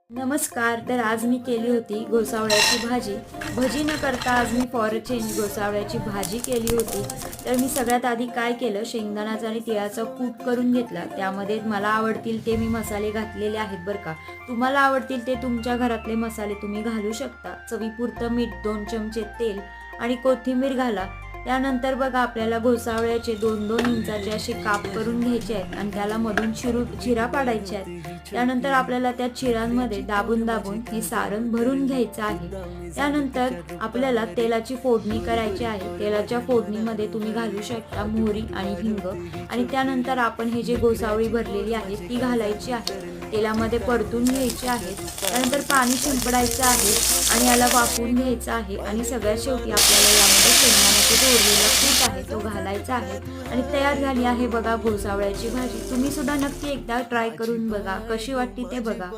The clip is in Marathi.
नमस्कार. तर आज मी केली होती घोसावळ्याची भाजी. भजी न करता आज मी फॉर अ चेंज घोसावळ्याची भाजी केली होती. तर मी सगळ्यात आधी काय केलं, शेंगदाण्याचा आणि तिळाचा कूट करून घेतला. त्यामध्ये मला आवडतील ते मी मसाले घातलेले आहेत बरं का. तुम्हाला आवडतील ते तुमच्या घरातले मसाले तुम्ही घालू शकता. चवीपुरतं मीठ, 2 चमचे तेल आणि कोथिंबीर घाला. त्यानंतर बघा आपल्याला घोसावळ्याचे 2-2 इंचाचे असे काप करून घ्यायचे आहेत आणि त्याला मधून चिरा पाडायचे आहेत. त्यानंतर आपल्याला त्या चिरांमध्ये दाबून दाबून हे सारण भरून घ्यायचं आहे. त्यानंतर आपल्याला तेलाची फोडणी करायची आहे. तेलाच्या फोडणीमध्ये तुम्ही घालू शकता मोहरी आणि हिंग आणि त्यानंतर आपण हे जे घोसावळी भरलेली आहे ती घालायची आहे. तेलामध्ये परतून घ्यायची आहे. त्यानंतर पाणी शिंपडायचं आहे आणि याला वाफवून घ्यायचं आहे आणि सगळ्यात शेवटी आपल्याला यामध्ये शेंगदाण्याचा जो उरलेला कूट आहे तो घालायचा आहे आणि तयार झाली आहे बघा घोसावळ्याची भाजी. तुम्ही सुद्धा नक्की एकदा ट्राय करून बघा, कशी वाटते ते बघा.